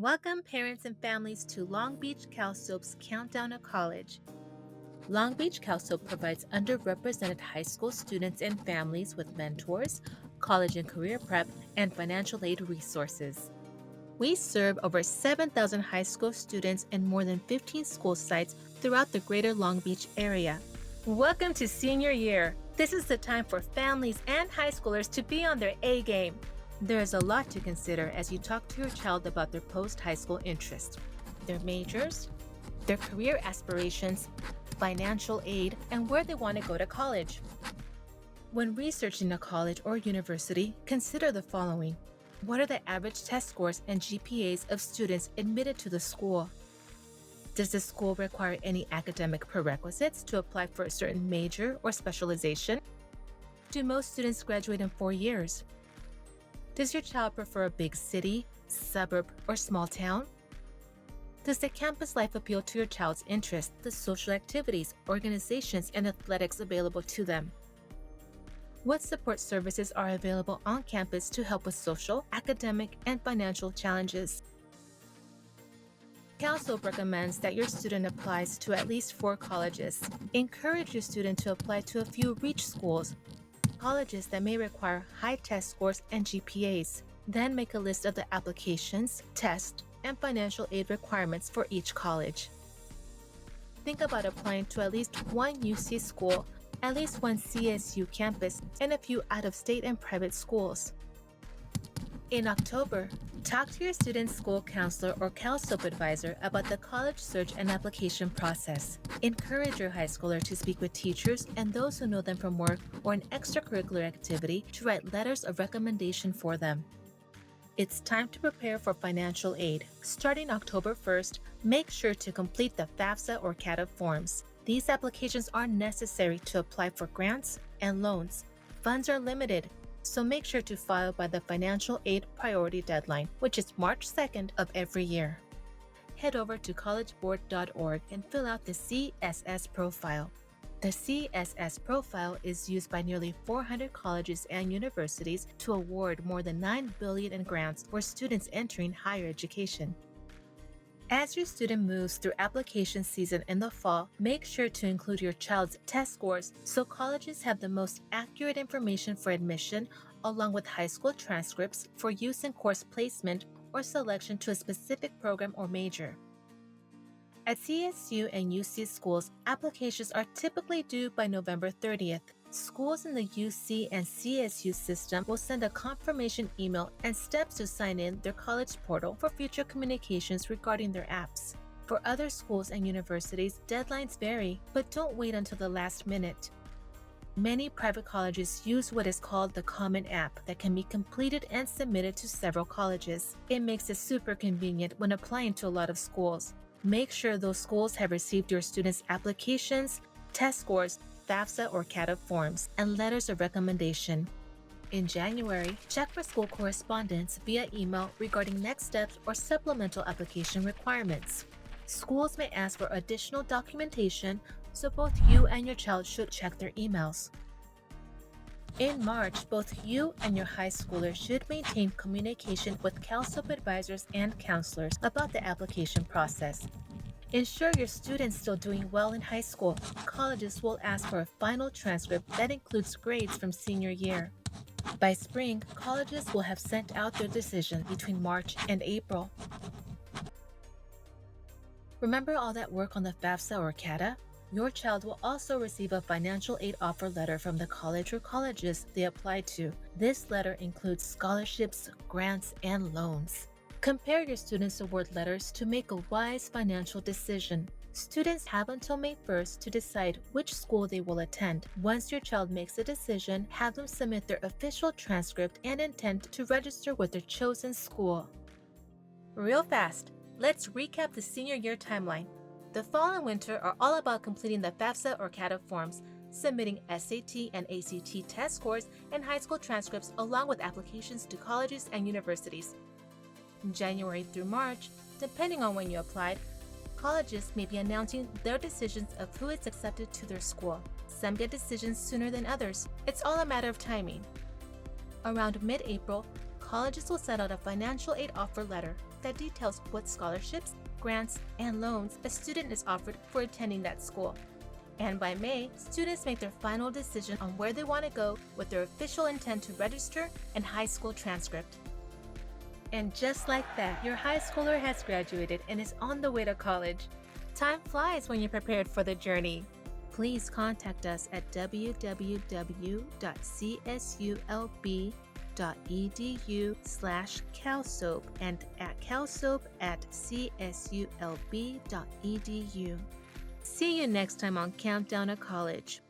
Welcome parents and families to Long Beach CalSoap's Countdown to College. Long Beach CalSoap provides underrepresented high school students and families with mentors, college and career prep, and financial aid resources. We serve over 7,000 high school students in more than 15 school sites throughout the greater Long Beach area. Welcome to senior year. This is the time for families and high schoolers to be on their A game. There is a lot to consider as you talk to your child about their post-high school interests, their majors, their career aspirations, financial aid, and where they want to go to college. When researching a college or university, consider the following. What are the average test scores and GPAs of students admitted to the school? Does the school require any academic prerequisites to apply for a certain major or specialization? Do most students graduate in 4 years? Does your child prefer a big city, suburb, or small town? Does the campus life appeal to your child's interests, the social activities, organizations, and athletics available to them? What support services are available on campus to help with social, academic, and financial challenges? CalSoap recommends that your student applies to at least 4 colleges. Encourage your student to apply to a few REACH schools, colleges that may require high test scores and GPAs. Then make a list of the applications, tests, and financial aid requirements for each college. Think about applying to at least one UC school, at least one CSU campus, and a few out-of-state and private schools. In October, talk to your student's school counselor or CalSoap advisor about the college search and application process. Encourage your high schooler to speak with teachers and those who know them from work or an extracurricular activity to write letters of recommendation for them. It's time to prepare for financial aid. Starting October 1st, make sure to complete the FAFSA or CATA forms. These applications are necessary to apply for grants and loans. Funds are limited, so make sure to file by the financial aid priority deadline, which is March 2nd of every year. Head over to collegeboard.org and fill out the CSS profile. The CSS profile is used by nearly 400 colleges and universities to award more than $9 billion in grants for students entering higher education. As your student moves through application season in the fall, make sure to include your child's test scores so colleges have the most accurate information for admission, along with high school transcripts for use in course placement or selection to a specific program or major. At CSU and UC schools, applications are typically due by November 30th. Schools in the UC and CSU system will send a confirmation email and steps to sign in their college portal for future communications regarding their apps. For other schools and universities, deadlines vary, but don't wait until the last minute. Many private colleges use what is called the Common App that can be completed and submitted to several colleges. It makes it super convenient when applying to a lot of schools. Make sure those schools have received your students' applications, test scores, FAFSA or CATA forms, and letters of recommendation. In January, check for school correspondence via email regarding next steps or supplemental application requirements. Schools may ask for additional documentation, so both you and your child should check their emails. In March, both you and your high schooler should maintain communication with CalSoap advisors and counselors about the application process. Ensure your student's still doing well in high school. Colleges will ask for a final transcript that includes grades from senior year. By spring, colleges will have sent out their decision between March and April. Remember all that work on the FAFSA or CATA? Your child will also receive a financial aid offer letter from the college or colleges they applied to. This letter includes scholarships, grants, and loans. Compare your students' award letters to make a wise financial decision. Students have until May 1st to decide which school they will attend. Once your child makes a decision, have them submit their official transcript and intent to register with their chosen school. Real fast, let's recap the senior year timeline. The fall and winter are all about completing the FAFSA or CATA forms, submitting SAT and ACT test scores and high school transcripts along with applications to colleges and universities. In January through March, depending on when you applied, colleges may be announcing their decisions of who is accepted to their school. Some get decisions sooner than others. It's all a matter of timing. Around mid-April, colleges will send out a financial aid offer letter. that details what scholarships, grants, and loans a student is offered for attending that school. And by May, students make their final decision on where they want to go with their official intent to register and high school transcript. And just like that, your high schooler has graduated and is on the way to college. Time flies when you're prepared for the journey. Please contact us at www.csulb.edu/calsoap and at calsoap@csulb.edu. See you next time on Countdown to College.